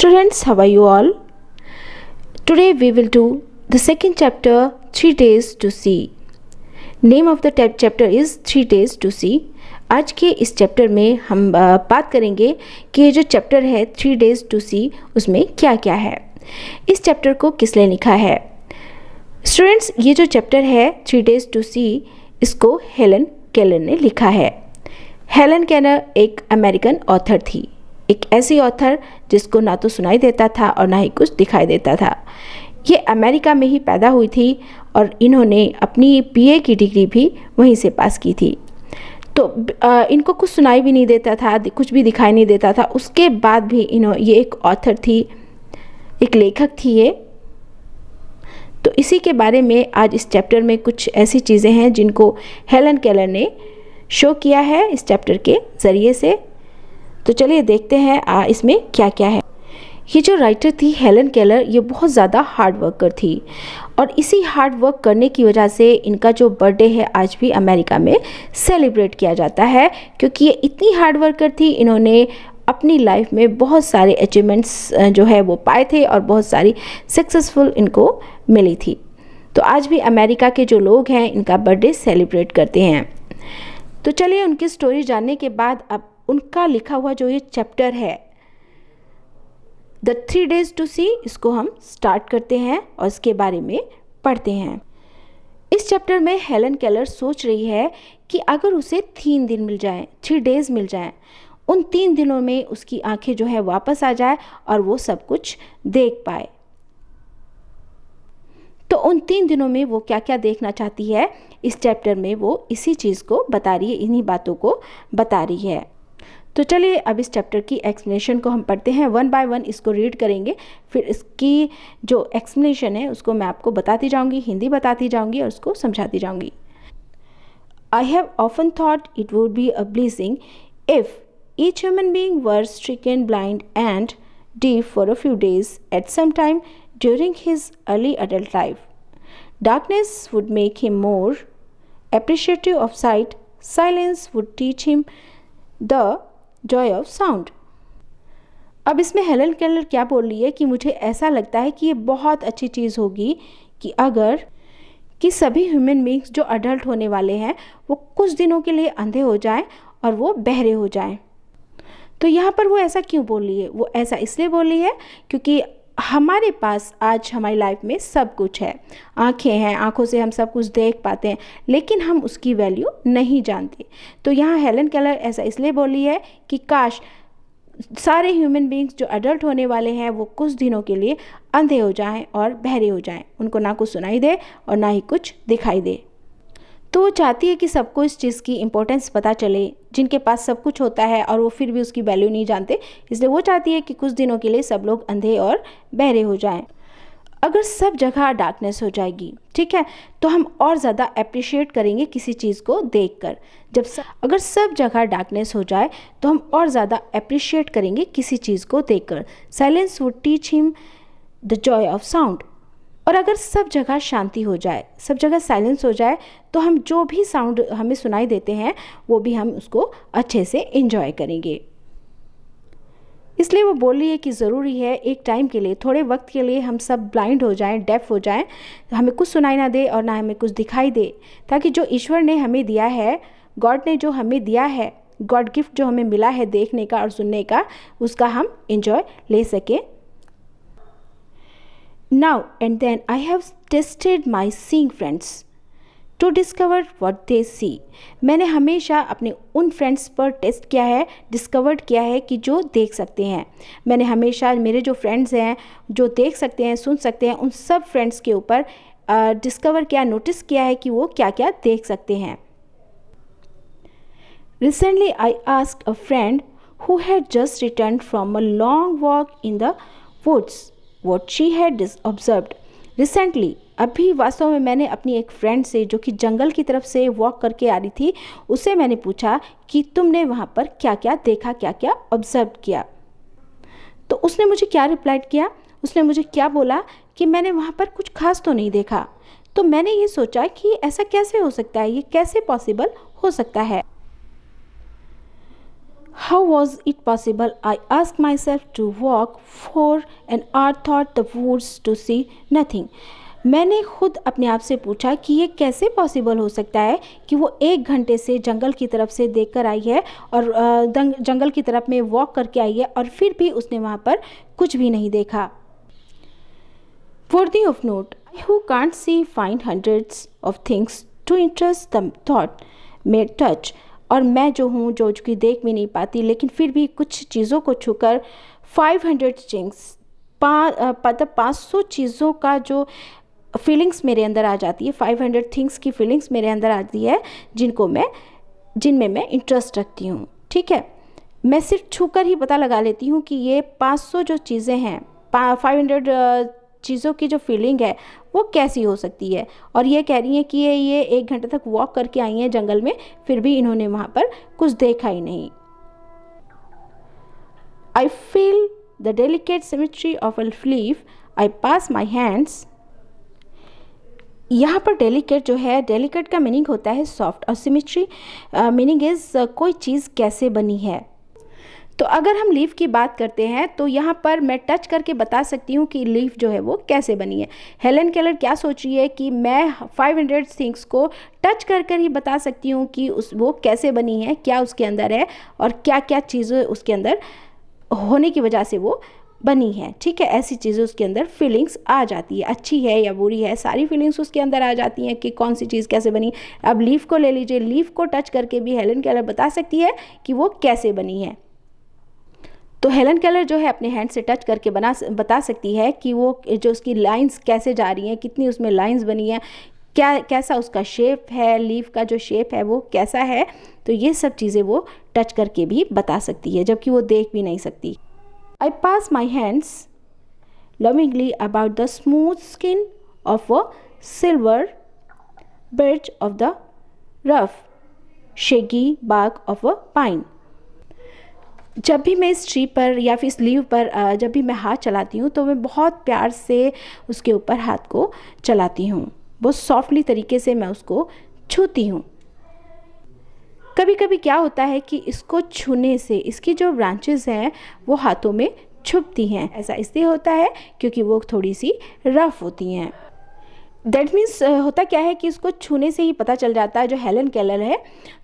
Students, how are you all? Today we will do the second chapter, 3 Days to See. Name of the chapter is 3 Days to See. आज के इस chapter में हम बात करेंगे कि ये जो चैप्टर है 3 Days to See उसमें क्या क्या है, इस चैप्टर को किसने लिखा है। स्टूडेंट्स, ये जो चैप्टर है 3 Days to See इसको हेलन केलर ने लिखा है। हेलन केलर एक अमेरिकन ऑथर थी, एक ऐसी ऑथर जिसको ना तो सुनाई देता था और ना ही कुछ दिखाई देता था। ये अमेरिका में ही पैदा हुई थी और इन्होंने अपनी बीए की डिग्री भी वहीं से पास की थी। तो इनको कुछ सुनाई भी नहीं देता था, कुछ भी दिखाई नहीं देता था। उसके बाद भी ये एक ऑथर थी, एक लेखक थी ये। तो इसी के बारे में आज इस चैप्टर में कुछ ऐसी चीज़ें हैं जिनको हेलन केलर ने शो किया है इस चैप्टर के ज़रिए से। तो चलिए देखते हैं इसमें क्या क्या है। ये जो राइटर थी हेलन केलर, ये बहुत ज़्यादा हार्ड वर्कर थी और इसी हार्ड वर्क करने की वजह से इनका जो बर्थडे है आज भी अमेरिका में सेलिब्रेट किया जाता है, क्योंकि ये इतनी हार्ड वर्कर थी। इन्होंने अपनी लाइफ में बहुत सारे अचीवमेंट्स जो है वो पाए थे और बहुत सारी सक्सेसफुल इनको मिली थी। तो आज भी अमेरिका के जो लोग हैं इनका बर्थडे सेलिब्रेट करते हैं। तो चलिए उनकी स्टोरी जानने के बाद अब उनका लिखा हुआ जो ये चैप्टर है द 3 Days to See, इसको हम स्टार्ट करते हैं और इसके बारे में पढ़ते हैं। इस चैप्टर में हेलन केलर सोच रही है कि अगर उसे 3 दिन मिल जाएं, 3 डेज़ मिल जाएं, उन 3 दिनों में उसकी आंखें जो है वापस आ जाए और वो सब कुछ देख पाए। तो उन 3 दिनों में वो क्या क्या देखना चाहती है, इस चैप्टर में वो इसी चीज़ को बता रही है, इन्हीं बातों को बता रही है। तो चलिए अब इस चैप्टर की एक्सप्लेनेशन को हम पढ़ते हैं, 1 बाय 1 इसको रीड करेंगे। फिर इसकी जो एक्सप्लेनेशन है उसको मैं आपको बताती जाऊंगी, हिंदी बताती जाऊंगी और उसको समझाती जाऊंगी। I have often thought it would be a blessing if each human being were stricken blind and deaf for a few days at some time during his early adult life. Darkness would make him more appreciative of sight. Silence would teach him the joy of sound. अब इसमें Helen Keller क्या बोल रही है कि मुझे ऐसा लगता है कि ये बहुत अच्छी चीज़ होगी कि अगर कि सभी ह्यूमन बींग्स जो अडल्ट होने वाले हैं वो कुछ दिनों के लिए अंधे हो जाएं और वो बहरे हो जाएं। तो यहाँ पर वो ऐसा क्यों बोल रही है? वो ऐसा इसलिए बोल रही है क्योंकि हमारे पास आज हमारी लाइफ में सब कुछ है, आंखें हैं, आंखों से हम सब कुछ देख पाते हैं, लेकिन हम उसकी वैल्यू नहीं जानते। तो यहाँ हेलन केलर ऐसा इसलिए बोल रही है कि काश सारे ह्यूमन बींग्स जो अडल्ट होने वाले हैं वो कुछ दिनों के लिए अंधे हो जाएं और बहरे हो जाएं, उनको ना कुछ सुनाई दे और ना ही कुछ दिखाई दे। तो वो चाहती है कि सबको इस चीज़ की इम्पोर्टेंस पता चले, जिनके पास सब कुछ होता है और वो फिर भी उसकी वैल्यू नहीं जानते। इसलिए वो चाहती है कि कुछ दिनों के लिए सब लोग अंधे और बहरे हो जाएं। अगर सब जगह डार्कनेस हो जाएगी, ठीक है, तो हम और ज़्यादा अप्रिशिएट करेंगे किसी चीज़ को देखकर। अगर सब जगह डार्कनेस हो जाए तो हम और ज़्यादा अप्रिशिएट करेंगे किसी चीज़ को देखकर। Silence would teach him the Joy of sound. और अगर सब जगह शांति हो जाए, सब जगह साइलेंस हो जाए, तो हम जो भी साउंड हमें सुनाई देते हैं वो भी हम उसको अच्छे से एंजॉय करेंगे। इसलिए वो बोल रही है कि ज़रूरी है एक टाइम के लिए, थोड़े वक्त के लिए हम सब ब्लाइंड हो जाएं, डेफ हो जाएं, हमें कुछ सुनाई ना दे और ना हमें कुछ दिखाई दे, ताकि जो ईश्वर ने हमें दिया है, गॉड ने जो हमें दिया है, गॉड गिफ्ट जो हमें मिला है देखने का और सुनने का, उसका हम एंजॉय ले सकें। Now and then I have tested my seeing friends to discover what they see. मैंने हमेशा अपने उन फ्रेंड्स पर टेस्ट किया है, डिस्कवर्ड किया है कि जो देख सकते हैं। मैंने हमेशा मेरे जो फ्रेंड्स हैं जो देख सकते हैं, सुन सकते हैं, उन सब फ्रेंड्स के ऊपर डिस्कवर किया, नोटिस किया है कि वो क्या क्या देख सकते हैं। Recently I asked a friend who had just returned from a long walk in the woods what she had observed. Recently, अभी वास्तव में मैंने अपनी एक फ्रेंड से जो कि जंगल की तरफ से वॉक करके आ रही थी, उससे मैंने पूछा कि तुमने वहाँ पर क्या क्या देखा, क्या क्या ऑब्जर्व किया। तो उसने मुझे क्या रिप्लाई किया, उसने मुझे क्या बोला कि मैंने वहाँ पर कुछ खास तो नहीं देखा। तो मैंने ये सोचा कि ऐसा कैसे हो सकता है, ये कैसे पॉसिबल हो सकता है। How was it possible? I asked myself to walk for an hour thought the woods to see nothing. मैंने खुद अपने आप से पूछा कि ये कैसे पॉसिबल हो सकता है कि वो 1 घंटे से जंगल की तरफ से देखकर आई है और जंगल की तरफ में वॉक करके आई है और फिर भी उसने वहाँ पर कुछ भी नहीं देखा. Worthy of note, I who can't see find hundreds of things to interest the thought may touch. और मैं जो हूँ जो कि देख भी नहीं पाती लेकिन फिर भी कुछ चीज़ों को छूकर 500 थिंग्स 500 चीज़ों का जो फीलिंग्स मेरे अंदर आ जाती है, 500 थिंग्स की फीलिंग्स मेरे अंदर आती है जिनमें मैं इंटरेस्ट रखती हूँ. ठीक है, मैं सिर्फ छूकर ही पता लगा लेती हूँ कि ये 500 जो चीज़ें हैं, 500 चीज़ों की जो फीलिंग है वो कैसी हो सकती है. और ये कह रही हैं कि ये 1 घंटे तक वॉक करके आई हैं जंगल में, फिर भी इन्होंने वहाँ पर कुछ देखा ही नहीं. I feel the delicate symmetry of a leaf I pass my hands. यहाँ पर डेलिकेट जो है, डेलिकेट का मीनिंग होता है सॉफ्ट और सिमेट्री मीनिंग इज़ कोई चीज़ कैसे बनी है. तो अगर हम लीफ की बात करते हैं तो यहाँ पर मैं टच करके बता सकती हूँ कि लीफ जो है वो कैसे बनी है. हेलन केलर क्या सोच रही है कि मैं 500 थिंग्स को टच कर ही बता सकती हूँ कि वो कैसे बनी है, क्या उसके अंदर है और क्या क्या चीज़ें उसके अंदर होने की वजह से वो बनी है. ठीक है, ऐसी चीज़ें उसके अंदर फीलिंग्स आ जाती है, अच्छी है या बुरी है, सारी फीलिंग्स उसके अंदर आ जाती हैं कि कौन सी चीज़ कैसे बनी. अब लीफ को ले लीजिए, लीफ को टच करके भी हेलन केलर बता सकती है कि वो कैसे बनी है. तो हेलन केलर जो है अपने हैंड से टच करके बता सकती है कि वो जो उसकी लाइंस कैसे जा रही हैं, कितनी उसमें लाइंस बनी हैं, कैसा उसका शेप है, लीफ का जो शेप है वो कैसा है. तो ये सब चीज़ें वो टच करके भी बता सकती है जबकि वो देख भी नहीं सकती. I pass my hands lovingly about the smooth skin of a silver birch of the rough shaggy bark of a pine. जब भी मैं इस ट्री पर या फिर इस लीव पर जब भी मैं हाथ चलाती हूँ तो मैं बहुत प्यार से उसके ऊपर हाथ को चलाती हूँ, बहुत सॉफ्टली तरीके से मैं उसको छूती हूँ. कभी कभी क्या होता है कि इसको छूने से इसकी जो ब्रांचेस हैं वो हाथों में छुपती हैं. ऐसा इसलिए होता है क्योंकि वो थोड़ी सी रफ़ होती हैं. दैट मीन्स होता क्या है कि उसको छूने से ही पता चल जाता है जो हेलन केलर है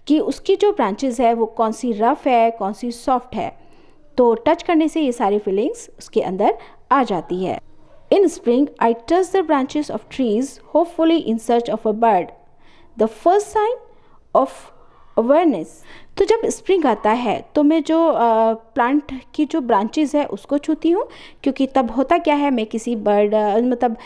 कि उसकी जो ब्रांचेस है वो कौन सी रफ़ है, कौन सी सॉफ्ट है. तो टच करने से ये सारी फीलिंग्स उसके अंदर आ जाती है. In spring I touch the branches of trees hopefully in search of a bird, the first sign of awareness. तो जब स्प्रिंग आता है तो मैं जो प्लांट की जो ब्रांचेस है उसको छूती हूँ क्योंकि तब होता क्या है, मैं किसी बर्ड मतलब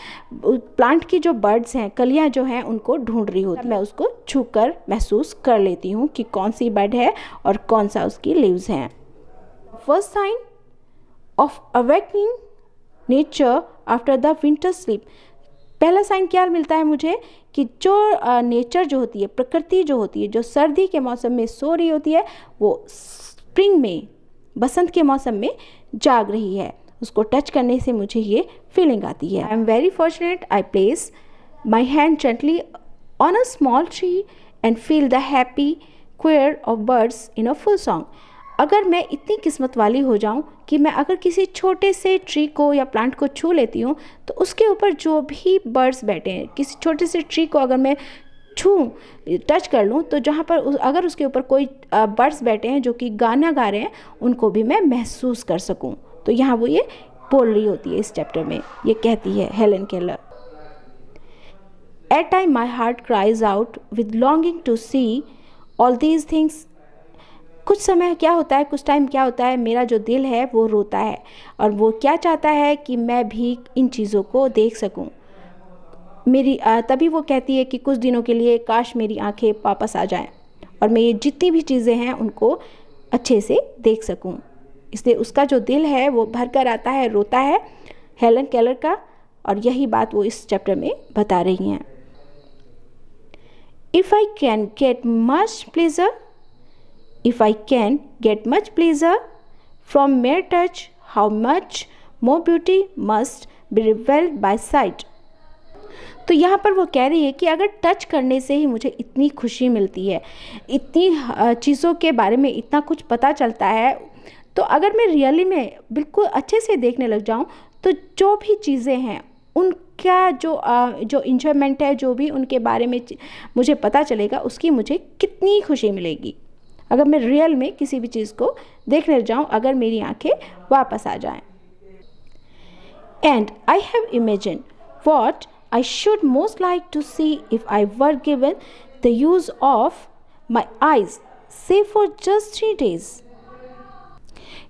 प्लांट की जो बर्ड्स हैं, कलियाँ जो हैं उनको ढूंढ रही हूँ. मैं उसको छूकर महसूस कर लेती हूँ कि कौन सी बर्ड है और कौन सा उसकी लीव्स हैं. First sign of awakening nature after the winter sleep. पहला साइन क्या मिलता है मुझे कि जो नेचर जो होती है, प्रकृति जो होती है, जो सर्दी के मौसम में सो रही होती है वो स्प्रिंग में, बसंत के मौसम में जाग रही है. उसको टच करने से मुझे ये फीलिंग आती है. I am very fortunate I place my hand gently on a small tree and feel the happy queer of birds in a full song. अगर मैं इतनी किस्मत वाली हो जाऊं कि मैं अगर किसी छोटे से ट्री को या प्लांट को छू लेती हूं तो उसके ऊपर जो भी बर्ड्स बैठे हैं, किसी छोटे से ट्री को अगर मैं टच कर लूं तो जहां पर अगर उसके ऊपर कोई बर्ड्स बैठे हैं जो कि गाना गा रहे हैं उनको भी मैं महसूस कर सकूं. तो यहाँ वो ये बोल रही होती है इस चैप्टर में, ये कहती है Helen Keller. At time my heart cries out with longing to see all these things. कुछ समय क्या होता है, कुछ टाइम क्या होता है, मेरा जो दिल है वो रोता है और वो क्या चाहता है कि मैं भी इन चीज़ों को देख सकूं. तभी वो कहती है कि कुछ दिनों के लिए काश मेरी आंखें वापस आ जाएं और मैं ये जितनी भी चीज़ें हैं उनको अच्छे से देख सकूं. इसलिए उसका जो दिल है वो भर कर आता है, रोता है हेलन केलर का, और यही बात वो इस चैप्टर में बता रही हैं. If I can get much pleasure, if I can get much pleasure from mere touch, how much more beauty must be revealed by sight. तो यहाँ पर वो कह रही है कि अगर टच करने से ही मुझे इतनी खुशी मिलती है, इतनी चीज़ों के बारे में इतना कुछ पता चलता है, तो अगर मैं रियली में बिल्कुल अच्छे से देखने लग जाऊँ तो जो भी चीज़ें हैं उनका जो इंजॉयमेंट है, जो भी उनके बारे में मुझे पता चलेगा, उसकी मुझे कितनी खुशी मिलेगी अगर मैं रियल में किसी भी चीज़ को देखने लग जाऊँ, अगर मेरी आंखें वापस आ जाएं। And I have imagine what I should most like to see if I were given the use of my eyes, say for just 3 days.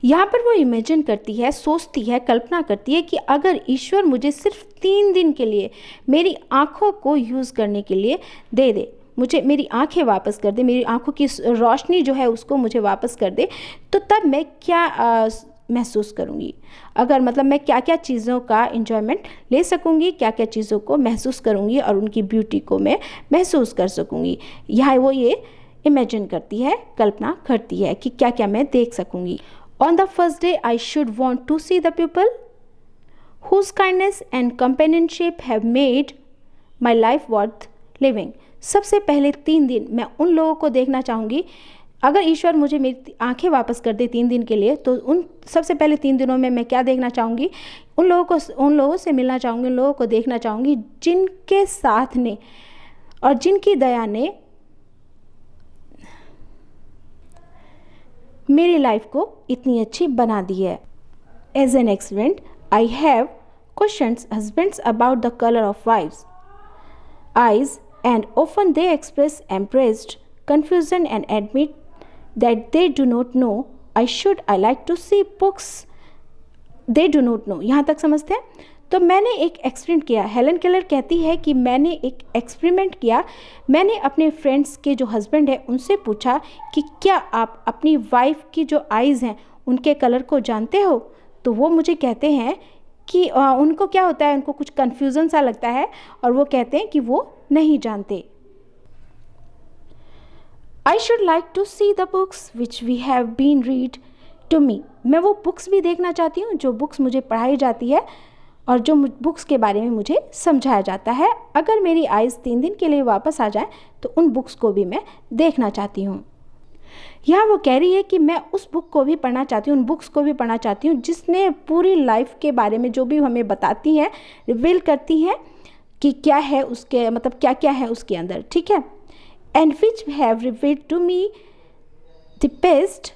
यहाँ पर वो इमेजिन करती है, सोचती है, कल्पना करती है कि अगर ईश्वर मुझे सिर्फ 3 दिन के लिए मेरी आँखों को यूज़ करने के लिए दे दे, मुझे मेरी आँखें वापस कर दे, मेरी आँखों की रोशनी जो है उसको मुझे वापस कर दे, तो तब मैं क्या महसूस करूँगी, अगर मतलब मैं क्या क्या चीज़ों का इंजॉयमेंट ले सकूँगी, क्या क्या चीज़ों को महसूस करूँगी और उनकी ब्यूटी को मैं महसूस कर सकूँगी। यहाँ वो ये इमेजिन करती है, कल्पना करती है कि क्या क्या मैं देख सकूँगी। On the first day I should want to see the people whose kindness and companionship have made my life worth living. सबसे पहले 3 दिन मैं उन लोगों को देखना चाहूँगी। अगर ईश्वर मुझे मेरी आंखें वापस कर दे 3 दिन के लिए, तो उन सबसे पहले 3 दिनों में मैं क्या देखना चाहूँगी, उन लोगों से मिलना चाहूँगी, उन लोगों को देखना चाहूँगी जिनके साथ ने और जिनकी दया ने मेरी लाइफ को इतनी अच्छी बना दी है। As an experiment I have questions husbands about the colour of wife's eyes, and often they express embarrassed confusion and admit that they do not know. I like to see books they do not know. यहाँ तक समझते हैं? तो मैंने एक experiment किया। Helen Keller कहती है कि मैंने एक एक्सपेरिमेंट किया। मैंने अपने फ्रेंड्स के जो हस्बैंड है उनसे पूछा कि क्या आप अपनी वाइफ की जो आइज़ हैं उनके कलर को जानते हो? तो वो मुझे कहते हैं कि उनको क्या होता है, उनको कुछ कन्फ्यूज़न सा लगता है और वो कहते हैं कि वो नहीं जानते। I should like to see the books which we have been read to me. मैं वो बुक्स भी देखना चाहती हूँ जो बुक्स मुझे पढ़ाई जाती है और जो बुक्स के बारे में मुझे समझाया जाता है। अगर मेरी आइज़ 3 दिन के लिए वापस आ जाए तो उन बुक्स को भी मैं देखना चाहती हूँ। यहाँ वो कह रही है कि मैं उस बुक को भी पढ़ना चाहती हूँ, उन बुक्स को भी पढ़ना चाहती हूँ जिसने पूरी लाइफ के बारे में जो भी हमें बताती हैं, रिवील करती हैं कि क्या है उसके, मतलब क्या क्या है उसके अंदर, ठीक है। And which have revealed to me the best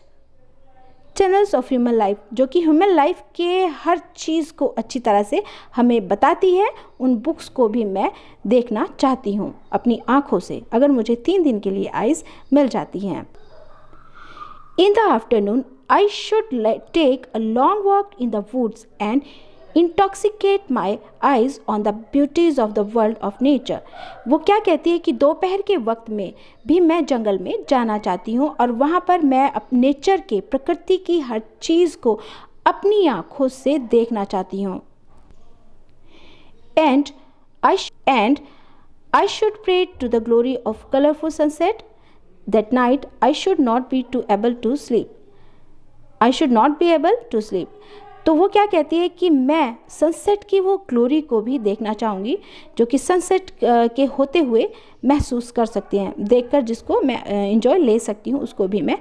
channels of human life, जो कि ह्यूमन लाइफ के हर चीज़ को अच्छी तरह से हमें बताती है। उन बुक्स को भी मैं देखना चाहती हूँ अपनी आँखों से, अगर मुझे 3 दिन के लिए आइज़ मिल जाती हैं। In the afternoon, I should take a long walk in the woods and intoxicate my eyes on the beauties of the world of nature. वो क्या कहती है कि दोपहर के वक्त में भी मैं जंगल में जाना चाहती हूँ और वहाँ पर मैं नेचर के, प्रकृति की हर चीज़ को अपनी आँखों से देखना चाहती हूँ। And I should pray to the glory of colorful sunset. That night I should not be able to sleep. I should not be able to sleep. तो वो क्या कहती है कि मैं सनसेट की वो ग्लोरी को भी देखना चाहूँगी जो कि सनसेट के होते हुए महसूस कर सकते हैं, देखकर जिसको मैं एंजॉय ले सकती हूँ, उसको भी मैं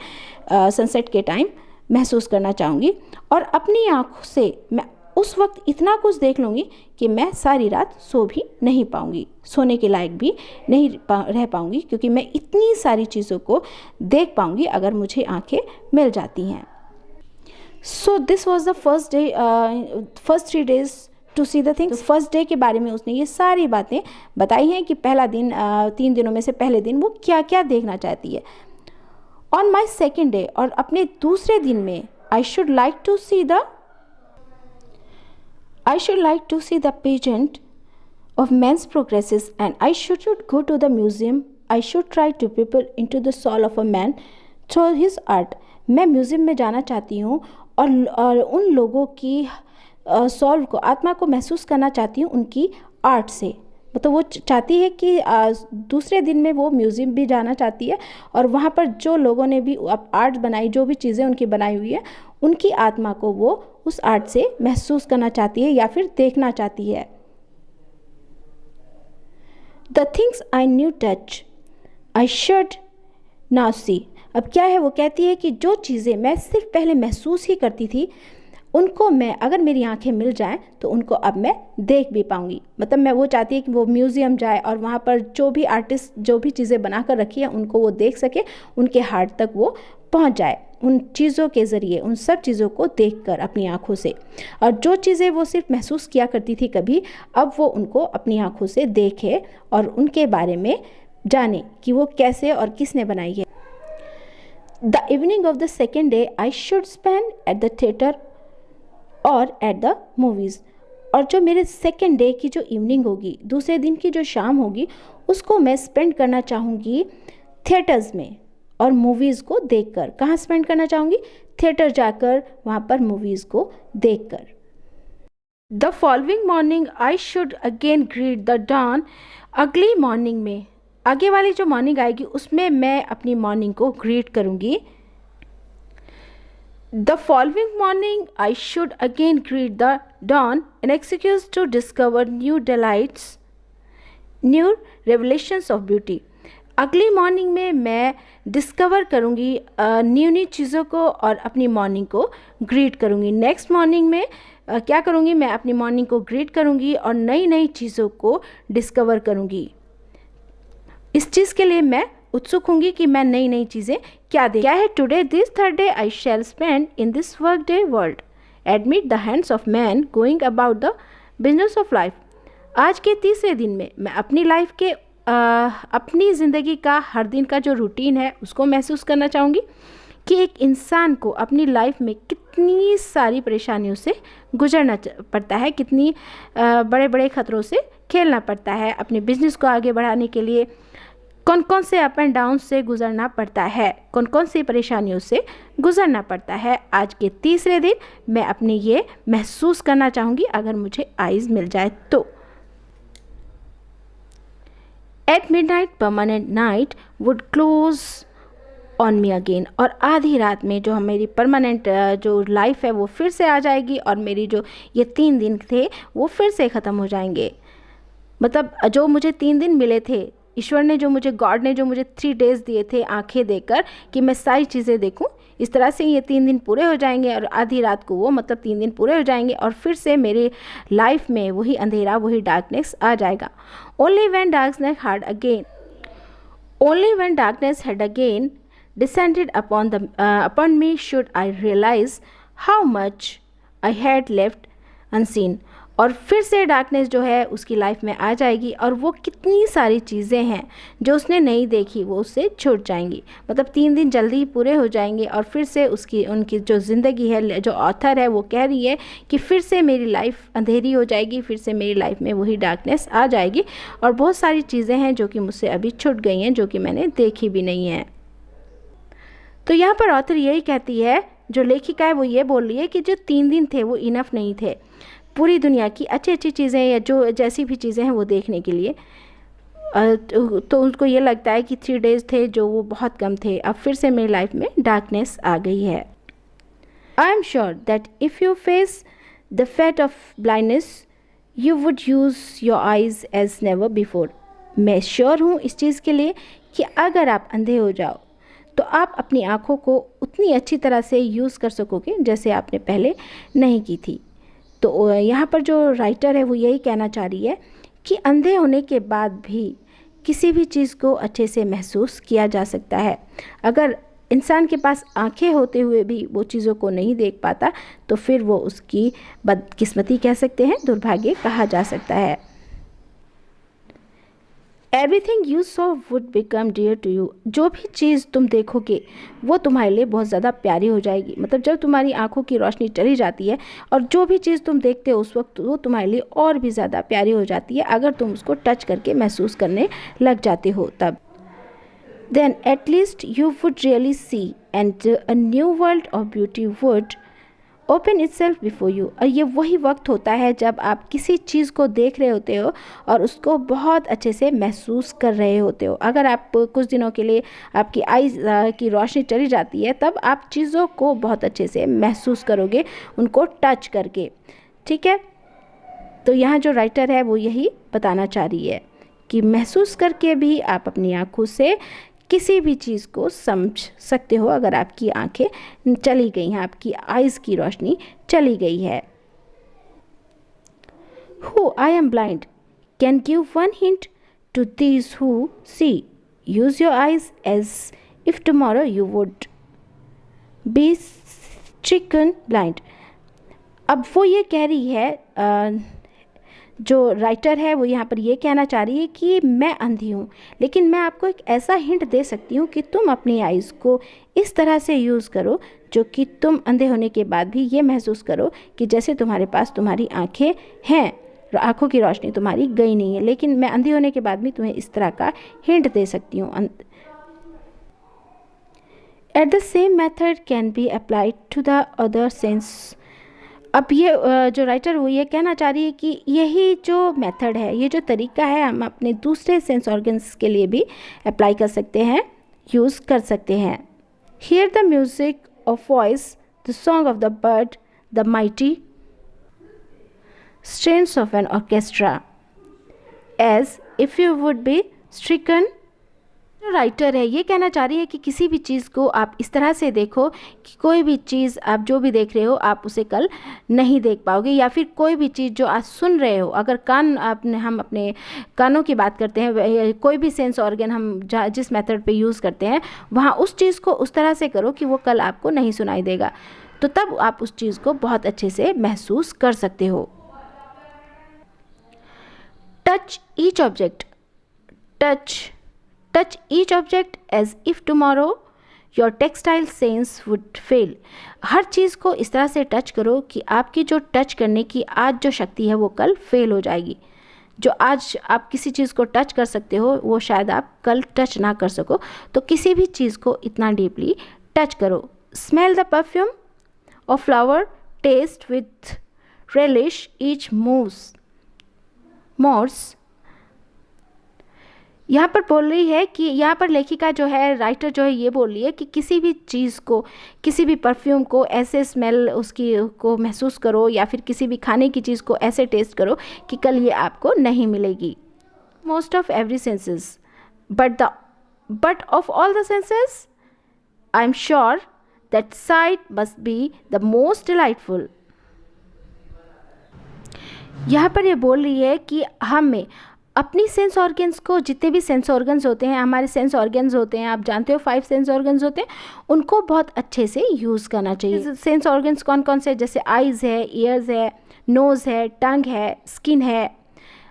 सनसेट के टाइम महसूस करना चाहूँगी। और अपनी आँखों से मैं उस वक्त इतना कुछ देख लूँगी कि मैं सारी रात सो भी नहीं पाऊँगी, सोने के लायक भी नहीं रह पाऊँगी, क्योंकि मैं इतनी सारी चीज़ों को देख पाऊँगी अगर मुझे आंखें मिल जाती हैं। So this was the first 3 days to see the things. First day के बारे में उसने ये सारी बातें बताई हैं कि पहला दिन, 3 दिनों में से पहले दिन वो क्या क्या देखना चाहती है। ऑन माई सेकेंड डे, और अपने दूसरे दिन में, I should like to see the pageant of man's progresses, and I should go to the museum. I should try to people into the soul of a man through his art. मैं museum में जाना चाहती हूँ और उन लोगों की soul को, आत्मा को महसूस करना चाहती हूँ उनकी आर्ट से। मतलब वो चाहती है कि दूसरे दिन में वो म्यूज़ियम भी जाना चाहती है और वहाँ पर जो लोगों ने भी आर्ट बनाई, जो भी चीज़ें उनकी बनाई हुई है, उनकी आत्मा को वो उस आर्ट से महसूस करना चाहती है या फिर देखना चाहती है। The things I knew touch I should now see. अब क्या है, वो कहती है कि जो चीज़ें मैं सिर्फ पहले महसूस ही करती थी, उनको मैं, अगर मेरी आंखें मिल जाएं तो उनको अब मैं देख भी पाऊंगी। मतलब मैं, वो चाहती है कि वो म्यूज़ियम जाए और वहाँ पर जो भी आर्टिस्ट जो भी चीज़ें बना कर रखी है उनको वो देख सके, उनके हार्ट तक वो पहुँच जाए उन चीज़ों के ज़रिए, उन सब चीज़ों को देखकर अपनी आँखों से। और जो चीज़ें वो सिर्फ महसूस किया करती थी कभी, अब वो उनको अपनी आँखों से देखे और उनके बारे में जाने कि वो कैसे और किसने बनाई है। The evening of the second day I should spend at the theatre और एट द मूवीज़। और जो मेरे सेकेंड डे की जो इवनिंग होगी, दूसरे दिन की जो शाम होगी, उसको मैं स्पेंड करना चाहूँगी थिएटर्स में और मूवीज़ को देखकर। कहाँ स्पेंड करना चाहूँगी? थिएटर जाकर, वहाँ पर मूवीज़ को देखकर। The following morning I should again greet the dawn. अगली मॉर्निंग में, आगे वाली जो मॉर्निंग आएगी उसमें मैं अपनी मॉर्निंग को ग्रीट करूँगी। The following morning, I should again greet the dawn, an excuse to discover new delights, new revelations of beauty. अगली मॉर्निंग में मैं डिस्कवर करूँगी न्यू न्यू चीज़ों को और अपनी मॉर्निंग को ग्रीट करूँगी। नेक्स्ट मॉर्निंग में क्या करूँगी? मैं अपनी मॉर्निंग को ग्रीट करूँगी और नई नई चीज़ों को डिस्कवर करूँगी। इस चीज़ के लिए मैं उत्सुक होंगी कि मैं नई नई चीज़ें क्या है। Today this third day I shall spend in this work day world, admit the hands of man going about the business of life. आज के तीसरे दिन में मैं अपनी लाइफ के अपनी ज़िंदगी का हर दिन का जो रूटीन है उसको महसूस करना चाहूँगी कि एक इंसान को अपनी लाइफ में कितनी सारी परेशानियों से गुजरना पड़ता है, कितनी बड़े बड़े ख़तरों से खेलना पड़ता है। अपने बिजनेस को आगे बढ़ाने के लिए कौन कौन से अप एंड डाउन से गुजरना पड़ता है, कौन कौन सी परेशानियों से गुजरना पड़ता है। आज के तीसरे दिन मैं अपने ये महसूस करना चाहूँगी अगर मुझे आइज़ मिल जाए तो। At midnight permanent night would close on me again. और आधी रात में जो मेरी परमानेंट जो लाइफ है वो फिर से आ जाएगी और मेरी जो ये 3 दिन थे वो फिर से ख़त्म हो जाएंगे। मतलब जो मुझे 3 दिन मिले थे, ईश्वर ने जो मुझे, गॉड ने जो मुझे 3 डेज़ दिए थे आंखें देकर कि मैं सारी चीज़ें देखूं, इस तरह से ये 3 दिन पूरे हो जाएंगे और आधी रात को वो, मतलब 3 दिन पूरे हो जाएंगे और फिर से मेरे लाइफ में वही अंधेरा, वही डार्कनेस आ जाएगा। Only when darkness had again descended upon me should I realize how much I had left unseen। और फिर से डार्कनेस जो है उसकी लाइफ में आ जाएगी और वो कितनी सारी चीज़ें हैं जो उसने नहीं देखी वो उससे छूट जाएंगी। मतलब 3 दिन जल्दी ही पूरे हो जाएंगे और फिर से उनकी जो ज़िंदगी है, जो ऑथर है वो कह रही है कि फिर से मेरी लाइफ अंधेरी हो जाएगी, फिर से मेरी लाइफ में वही डार्कनेस आ जाएगी और बहुत सारी चीज़ें हैं जो कि मुझसे अभी छूट गई हैं, जो कि मैंने देखी भी नहीं है। तो यहाँ पर ऑथर यही कहती है, जो लेखिका है वो ये बोल रही है कि जो 3 दिन थे वो इनफ नहीं थे पूरी दुनिया की अच्छी अच्छी चीज़ें या जो जैसी भी चीज़ें हैं वो देखने के लिए। तो उनको ये लगता है कि 3 डेज़ थे जो वो बहुत कम थे, अब फिर से मेरी लाइफ में डार्कनेस आ गई है। I am sure that if you face the fate of blindness you would use your eyes as never before. मैं श्योर हूँ इस चीज़ के लिए कि अगर आप अंधे हो जाओ तो आप अपनी आँखों को उतनी अच्छी तरह से यूज़ कर सकोगे जैसे आपने पहले नहीं की थी। तो यहाँ पर जो राइटर है वो यही कहना चाह रही है कि अंधे होने के बाद भी किसी भी चीज़ को अच्छे से महसूस किया जा सकता है। अगर इंसान के पास आँखें होते हुए भी वो चीज़ों को नहीं देख पाता तो फिर वो उसकी बदकिस्मती कह सकते हैं, दुर्भाग्य कहा जा सकता है। Everything you saw would become dear to you. जो भी चीज़ तुम देखोगे वो तुम्हारे लिए बहुत ज़्यादा प्यारी हो जाएगी। मतलब जब तुम्हारी आंखों की रोशनी चली जाती है और जो भी चीज़ तुम देखते हो उस वक्त वो तुम्हारे लिए और भी ज़्यादा प्यारी हो जाती है अगर तुम उसको टच करके महसूस करने लग जाते हो तब। Then at least you would really see and a new world of beauty would open itself before you. और ये वही वक्त होता है जब आप किसी चीज़ को देख रहे होते हो और उसको बहुत अच्छे से महसूस कर रहे होते हो। अगर आप कुछ दिनों के लिए आपकी आईज की रोशनी चली जाती है तब आप चीज़ों को बहुत अच्छे से महसूस करोगे उनको टच करके। ठीक है, तो यहाँ जो राइटर है वो यही बताना चाह रही है कि महसूस करके भी आप अपनी आँखों से किसी भी चीज़ को समझ सकते हो अगर आपकी आँखें चली गई हैं, आपकी आइज़ की रोशनी चली गई है। Who I am blind can give one hint to these who see. Use your eyes as if tomorrow you would be stricken blind. अब वो ये कह रही है, जो राइटर है वो यहाँ पर ये कहना चाह रही है कि मैं अंधी हूँ, लेकिन मैं आपको एक ऐसा हिंट दे सकती हूँ कि तुम अपनी आइज़ को इस तरह से यूज़ करो जो कि तुम अंधे होने के बाद भी ये महसूस करो कि जैसे तुम्हारे पास तुम्हारी आँखें हैं, आँखों की रोशनी तुम्हारी गई नहीं है, लेकिन मैं अंधी होने के बाद भी तुम्हें इस तरह का हिंट दे सकती हूँ। At the same method can be applied to the other sense. अब ये जो राइटर वो ये कहना चाह रही है कि यही जो मेथड है, ये जो तरीका है, हम अपने दूसरे सेंस ऑर्गन्स के लिए भी अप्लाई कर सकते हैं, यूज़ कर सकते हैं। Here the music of voice, the song of the bird, the mighty strains of an orchestra as if you would be stricken। जो राइटर है ये कहना चाह रही है कि किसी भी चीज़ को आप इस तरह से देखो कि कोई भी चीज़ आप जो भी देख रहे हो आप उसे कल नहीं देख पाओगे, या फिर कोई भी चीज़ जो आज सुन रहे हो, अगर हम अपने कानों की बात करते हैं, कोई भी सेंस ऑर्गन हम जिस मेथड पे यूज़ करते हैं वहाँ उस चीज़ को उस तरह से करो कि वो कल आपको नहीं सुनाई देगा, तो तब आप उस चीज़ को बहुत अच्छे से महसूस कर सकते हो। Touch each object. Touch each object as if tomorrow your tactile sense would fail. हर चीज़ को इस तरह से टच करो कि आपकी जो टच करने की आज जो शक्ति है वो कल फेल हो जाएगी। जो आज आप किसी चीज़ को टच कर सकते हो वो शायद आप कल टच ना कर सको, तो किसी भी चीज़ को इतना डीपली टच करो। Smell the perfume of flower, taste with relish each morsel. यहाँ पर बोल रही है कि यहाँ पर लेखिका जो है, राइटर जो है, ये बोल रही है कि किसी भी चीज़ को, किसी भी परफ्यूम को ऐसे स्मेल उसकी को महसूस करो, या फिर किसी भी खाने की चीज़ को ऐसे टेस्ट करो कि कल ये आपको नहीं मिलेगी। Most of every senses but of all the senses I am sure that site must be the most delightful. यहाँ पर ये बोल रही है कि हमें अपनी सेंस ऑर्गन्स को, जितने भी सेंस ऑर्गन्स होते हैं, हमारे सेंस ऑर्गन्स होते हैं, आप जानते हो 5 सेंस ऑर्गन्स होते हैं, उनको बहुत अच्छे से यूज़ करना चाहिए। सेंस ऑर्गन्स कौन कौन से, जैसे आइज़ है, ईयर्स है, नोज़ है, टंग है, स्किन है,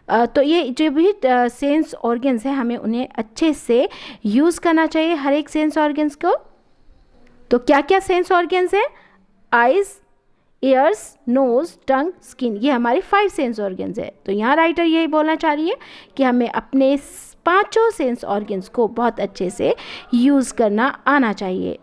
तो ये जो भी सेंस ऑर्गन्स हैं हमें उन्हें अच्छे से यूज़ करना चाहिए, हर एक सेंस ऑर्गन्स को। तो क्या क्या सेंस ऑर्गन्स हैं? आइज़, ईयर्स, नोज़, टंग, स्किन, ये हमारे 5 सेंस ऑर्गन्स है। तो यहाँ राइटर यही बोलना चाह रही है कि हमें अपने 5 सेंस ऑर्गन्स को बहुत अच्छे से यूज़ करना आना चाहिए।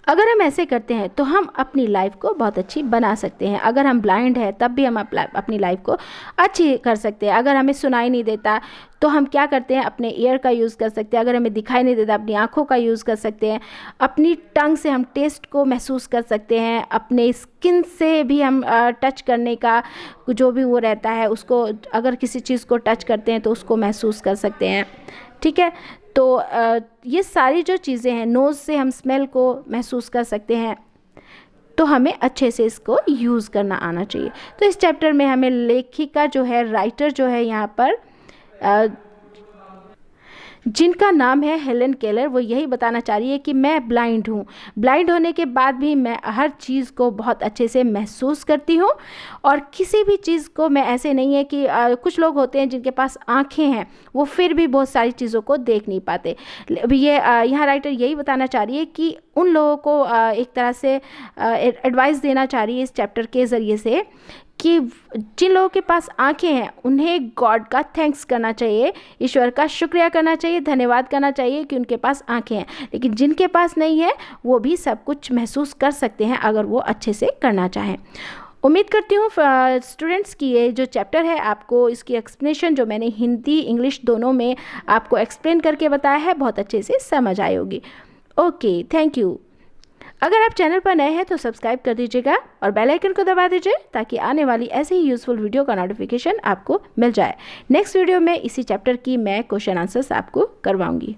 अगर हम ऐसे करते हैं तो हम अपनी लाइफ को बहुत अच्छी बना सकते हैं। अगर हम ब्लाइंड हैं तब भी हम अपनी लाइफ को अच्छी कर सकते हैं। अगर हमें सुनाई नहीं देता तो हम क्या करते हैं, अपने ईयर का यूज़ कर सकते हैं। अगर हमें दिखाई नहीं देता अपनी आँखों का यूज़ कर सकते हैं। अपनी टंग से हम टेस्ट को महसूस कर सकते हैं। अपने स्किन से भी हम टच करने का जो भी वो रहता है उसको, अगर किसी चीज़ को टच करते हैं तो उसको महसूस कर सकते हैं। ठीक है, तो ये सारी जो चीज़ें हैं, नोज़ से हम स्मेल को महसूस कर सकते हैं, तो हमें अच्छे से इसको यूज़ करना आना चाहिए। तो इस चैप्टर में हमें लेखिका जो है, राइटर जो है यहाँ पर जिनका नाम है हेलन केलर, वो यही बताना चाह रही है कि मैं ब्लाइंड हूँ। ब्लाइंड होने के बाद भी मैं हर चीज़ को बहुत अच्छे से महसूस करती हूँ, और किसी भी चीज़ को मैं ऐसे नहीं है कि कुछ लोग होते हैं जिनके पास आँखें हैं वो फिर भी बहुत सारी चीज़ों को देख नहीं पाते। ये यहाँ राइटर यही बताना चाह रही है कि उन लोगों को एक तरह से एडवाइस देना चाह रही है इस चैप्टर के ज़रिए से कि जिन लोगों के पास आंखें हैं उन्हें गॉड का थैंक्स करना चाहिए, ईश्वर का शुक्रिया करना चाहिए, धन्यवाद करना चाहिए कि उनके पास आंखें हैं। लेकिन जिनके पास नहीं है वो भी सब कुछ महसूस कर सकते हैं अगर वो अच्छे से करना चाहें। उम्मीद करती हूँ स्टूडेंट्स की ये जो चैप्टर है आपको इसकी एक्सप्लेनेशन जो मैंने हिंदी इंग्लिश दोनों में आपको एक्सप्लेन करके बताया है बहुत अच्छे से समझ आई होगी। Okay, thank you. अगर आप चैनल पर नए हैं तो सब्सक्राइब कर दीजिएगा और बेल आइकन को दबा दीजिए ताकि आने वाली ऐसी ही यूजफुल वीडियो का नोटिफिकेशन आपको मिल जाए। नेक्स्ट वीडियो में इसी चैप्टर की मैं क्वेश्चन आंसर्स आपको करवाऊंगी।